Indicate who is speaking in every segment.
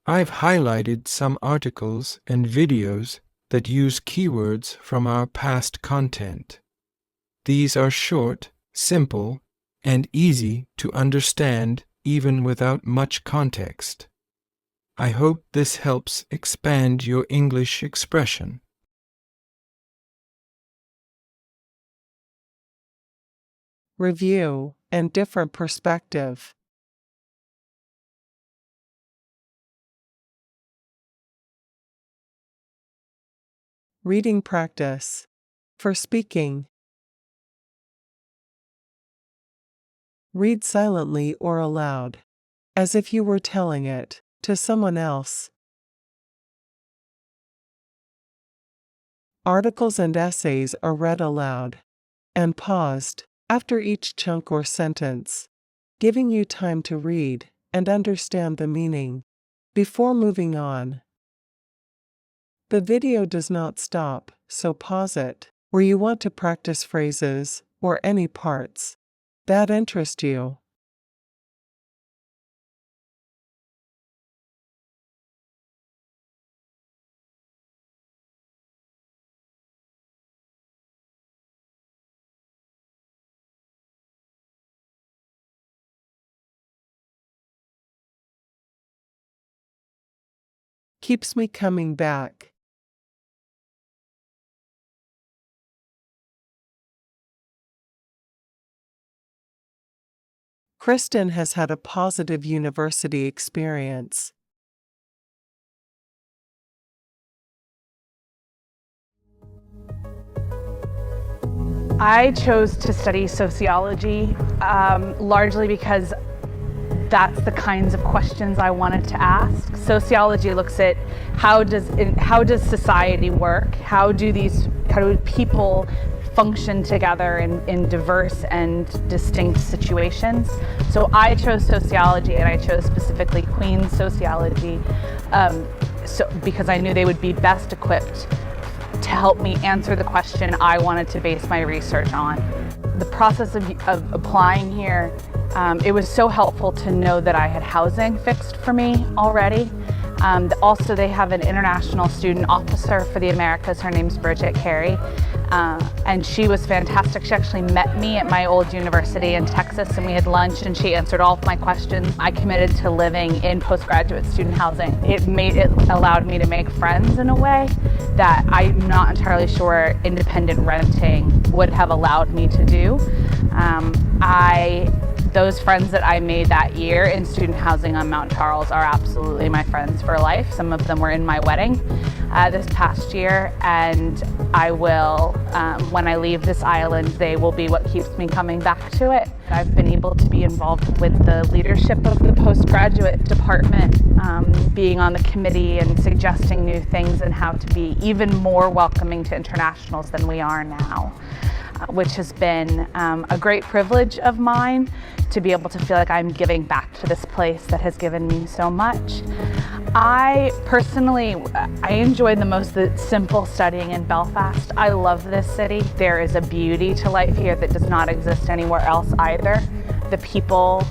Speaker 1: I've highlighted some articles and videos that use keywords from our past content. These are short, simple, and easy to understand even without much context. I hope this helps expand your English expression.
Speaker 2: Review and different perspective. Reading practice. For speaking, read silently or aloud, as if you were telling it to someone else. Articles and essays are read aloud and paused after each chunk or sentence, giving you time to read and understand the meaning before moving on. The video does not stop, so pause it where you want to practice phrases or any parts that interest you. Keeps me coming back. Kristen has had a positive university experience.
Speaker 3: I chose to study sociology largely because that's the kinds of questions I wanted to ask. Sociology looks at how does society work? How do people function together in diverse and distinct situations? So I chose sociology, and I chose specifically Queen's sociology because I knew they would be best equipped to help me answer the question I wanted to base my research on. The process of applying here, it was so helpful to know that I had housing fixed for me already. Also, they have an international student officer for the Americas. Her name's Bridget Carey, and she was fantastic. She actually met me at my old university in Texas, and we had lunch, and she answered all of my questions. I committed to living in postgraduate student housing. It allowed me to make friends in a way that I'm not entirely sure independent renting would have allowed me to do. Those friends that I made that year in student housing on Mount Charles are absolutely my friends for life. Some of them were in my wedding this past year, and I will, when I leave this island, they will be what keeps me coming back to it. I've been able to be involved with the leadership of the postgraduate department, being on the committee and suggesting new things and how to be even more welcoming to internationals than we are now, which has been a great privilege of mine to be able to feel like I'm giving back to this place that has given me so much. I enjoyed the most the simple studying in Belfast. I love this city. There is a beauty to life here that does not exist anywhere else either. The people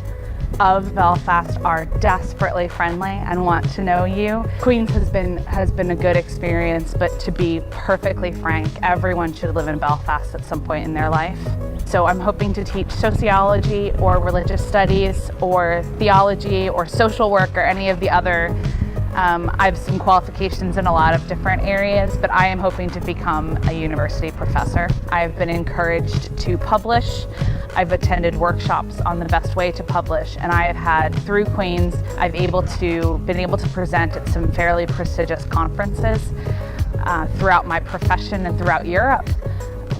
Speaker 3: of Belfast are desperately friendly and want to know you. Queen's has been a good experience, but to be perfectly frank, everyone should live in Belfast at some point in their life. So I'm hoping to teach sociology or religious studies or theology or social work or any of the other. I have some qualifications in a lot of different areas, but I am hoping to become a university professor. I've been encouraged to publish. I've attended workshops on the best way to publish, and I have had, through Queen's, I've been able to present at some fairly prestigious conferences throughout my profession and throughout Europe,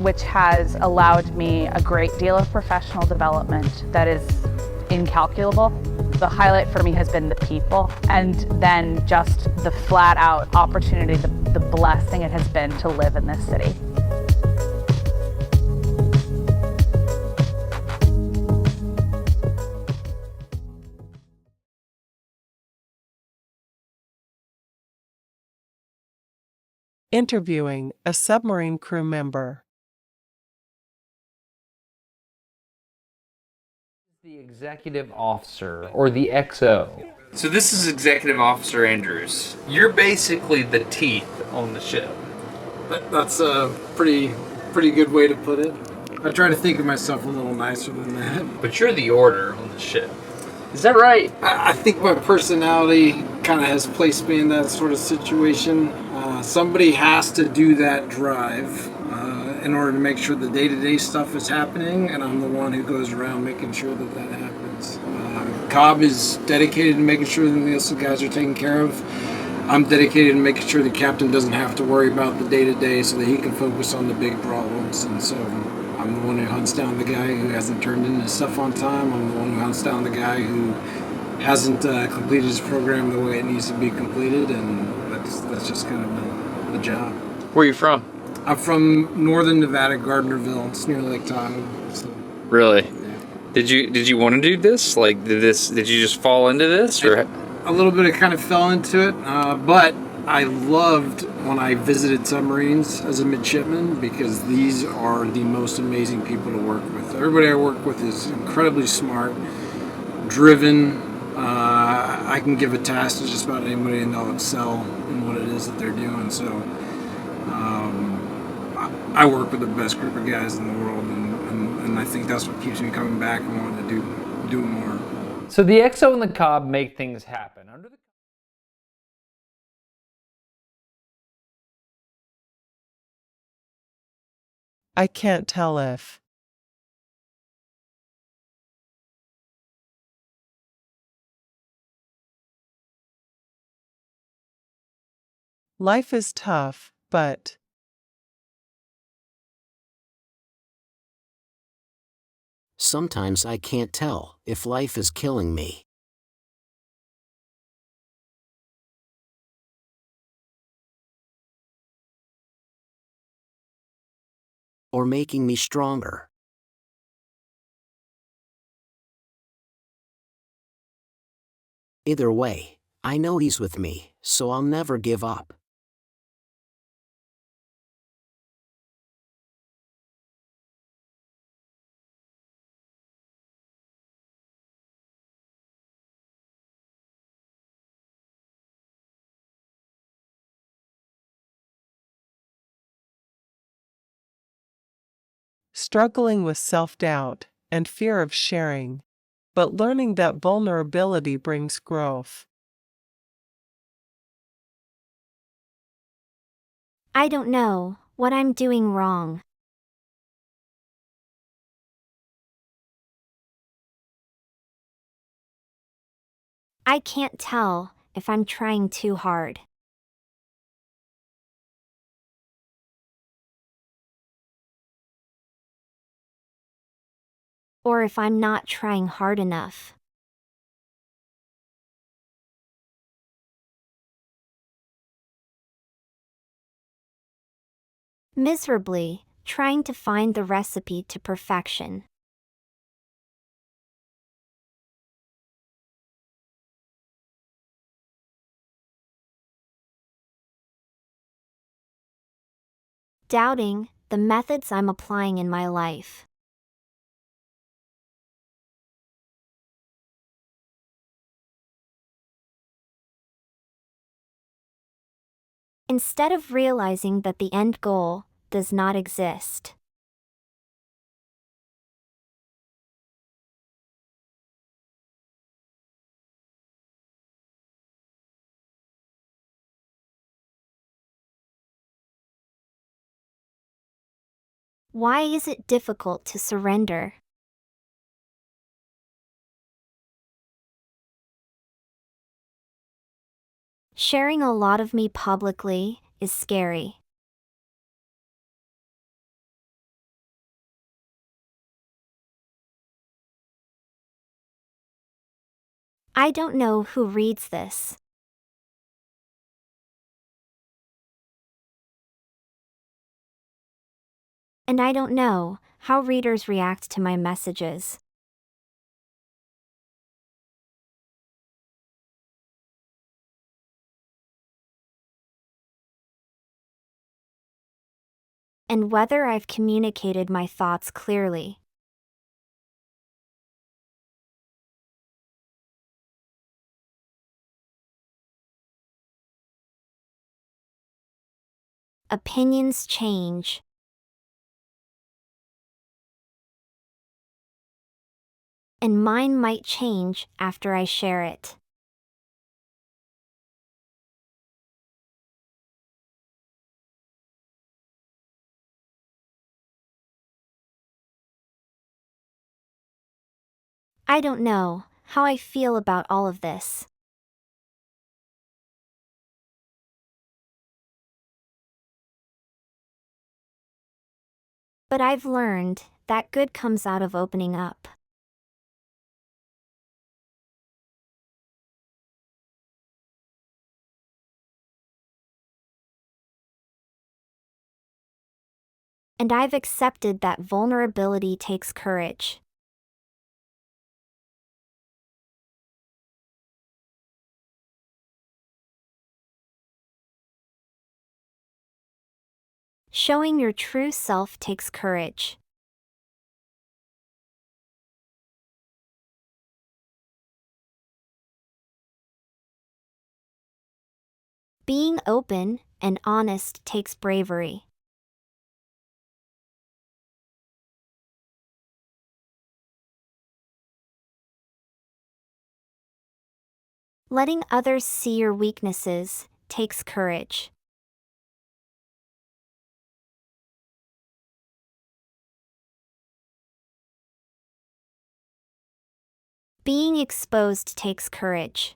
Speaker 3: which has allowed me a great deal of professional development that is incalculable. The highlight for me has been the people, and then just the flat out opportunity, the blessing it has been to live in this city.
Speaker 2: Interviewing a submarine crew member.
Speaker 4: The executive officer, or the XO. So this is Executive Officer Andrews. You're basically the teeth on the ship.
Speaker 5: That's a pretty good way to put it. I try to think of myself a little nicer than that.
Speaker 4: But you're the order on the ship. Is that right?
Speaker 5: I think my personality kind of has placed me in that sort of situation. Somebody has to do that drive in order to make sure the day-to-day stuff is happening, and I'm the one who goes around making sure that that happens. Cobb is dedicated to making sure that the guys are taken care of. I'm dedicated to making sure the captain doesn't have to worry about the day-to-day so that he can focus on the big problems. And so I'm the one who hunts down the guy who hasn't turned in his stuff on time. I'm the one who hunts down the guy who hasn't completed his program the way it needs to be completed, and that's just kind of the job.
Speaker 4: Where are you from?
Speaker 5: I'm from northern Nevada, Gardnerville. It's near Lake Tahoe. So,
Speaker 4: Really?
Speaker 5: yeah.
Speaker 4: Did you want to do this? Like, did you just fall into this, or?
Speaker 5: A little bit of kind of fell into it, but I loved when I visited submarines as a midshipman, because these are the most amazing people to work with. Everybody I work with is incredibly smart, driven. I can give a task to just about anybody and they'll excel in what it is that they're doing. So I work with the best group of guys in the world, and I think that's what keeps me coming back and wanting to do more.
Speaker 4: So the XO and the Cobb make things happen.
Speaker 2: I can't tell if. Life is tough, but.
Speaker 6: Sometimes I can't tell if life is killing me. Or making me stronger. Either way, I know he's with me, so I'll never give up.
Speaker 2: Struggling with self-doubt and fear of sharing, but learning that vulnerability brings growth.
Speaker 7: I don't know what I'm doing wrong. I can't tell if I'm trying too hard. Or if I'm not trying hard enough. Miserably, trying to find the recipe to perfection. Doubting the methods I'm applying in my life. Instead of realizing that the end goal does not exist. Why is it difficult to surrender? Sharing a lot of me publicly is scary. I don't know who reads this. And I don't know how readers react to my messages. And whether I've communicated my thoughts clearly. Opinions change. And mine might change after I share it. I don't know how I feel about all of this. But I've learned that good comes out of opening up. And I've accepted that vulnerability takes courage. Showing your true self takes courage. Being open and honest takes bravery. Letting others see your weaknesses takes courage. Being exposed takes courage.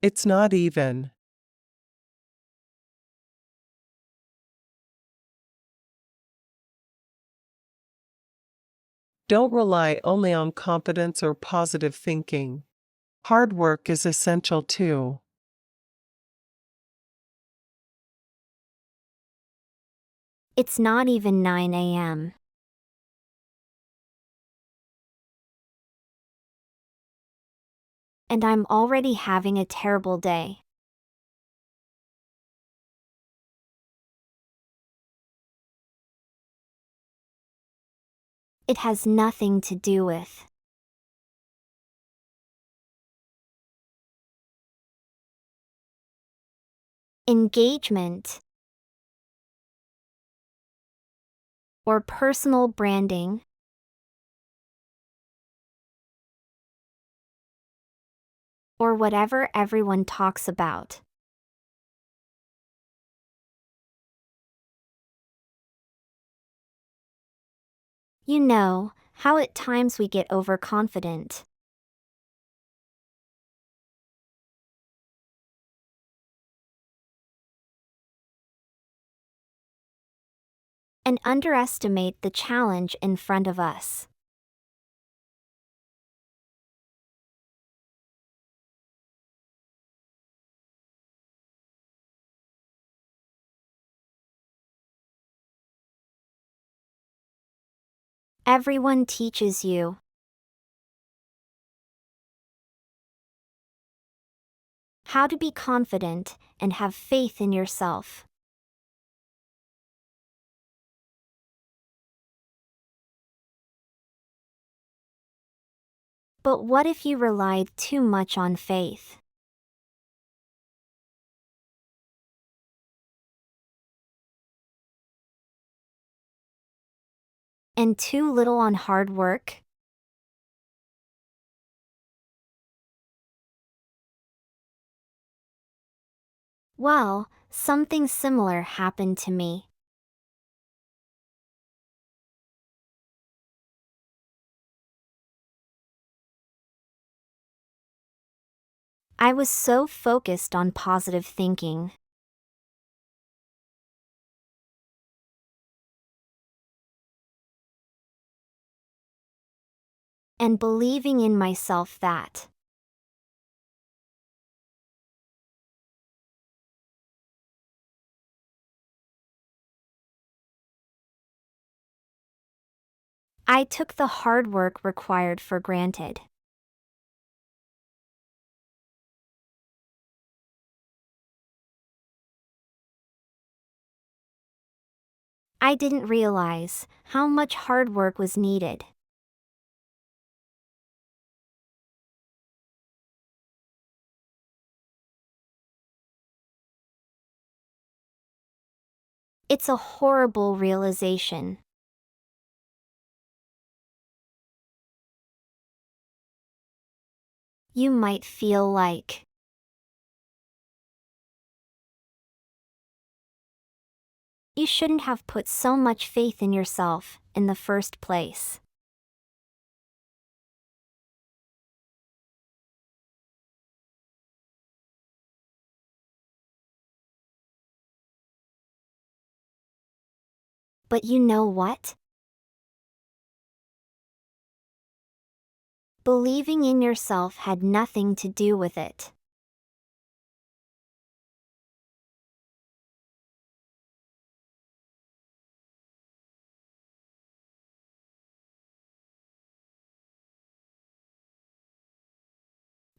Speaker 2: It's not even. Don't rely only on confidence or positive thinking. Hard work is essential too.
Speaker 7: It's not even 9 a.m. And I'm already having a terrible day. It has nothing to do with engagement or personal branding or whatever everyone talks about. You know how at times we get overconfident. And underestimate the challenge in front of us. Everyone teaches you how to be confident and have faith in yourself. But what if you relied too much on faith? And too little on hard work? Well, something similar happened to me. I was so focused on positive thinking. And believing in myself that I took the hard work required for granted. I didn't realize how much hard work was needed. It's a horrible realization. You might feel like you shouldn't have put so much faith in yourself in the first place. But you know what? Believing in yourself had nothing to do with it.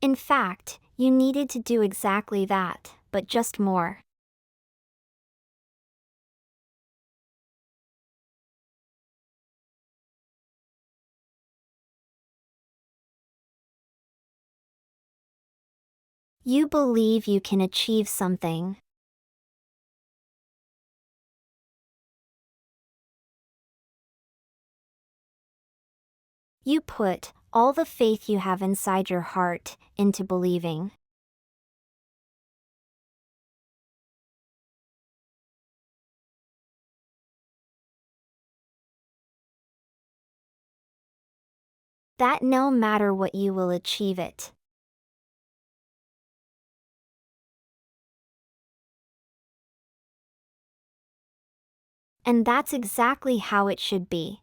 Speaker 7: In fact, you needed to do exactly that, but just more. You believe you can achieve something. You put all the faith you have inside your heart into believing. That no matter what you will achieve it. And that's exactly how it should be.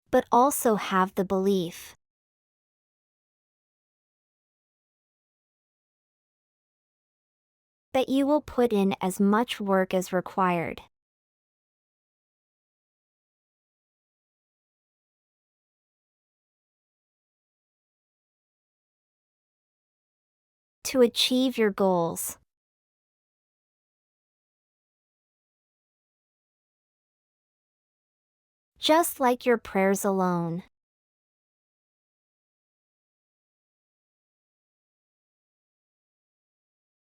Speaker 7: But also have the belief that you will put in as much work as required. To achieve your goals. Just like your prayers alone.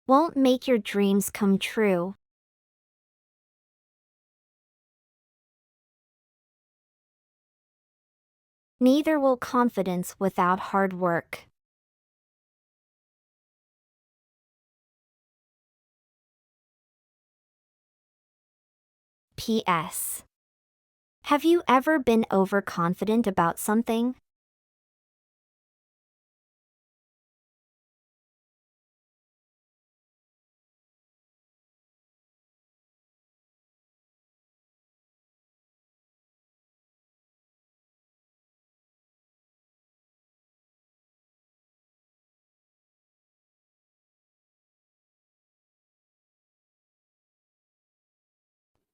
Speaker 7: Won't make your dreams come true. Neither will confidence without hard work. P.S. Have you ever been overconfident about something?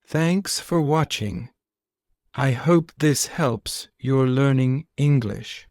Speaker 1: Thanks for watching. I hope this helps your learning English.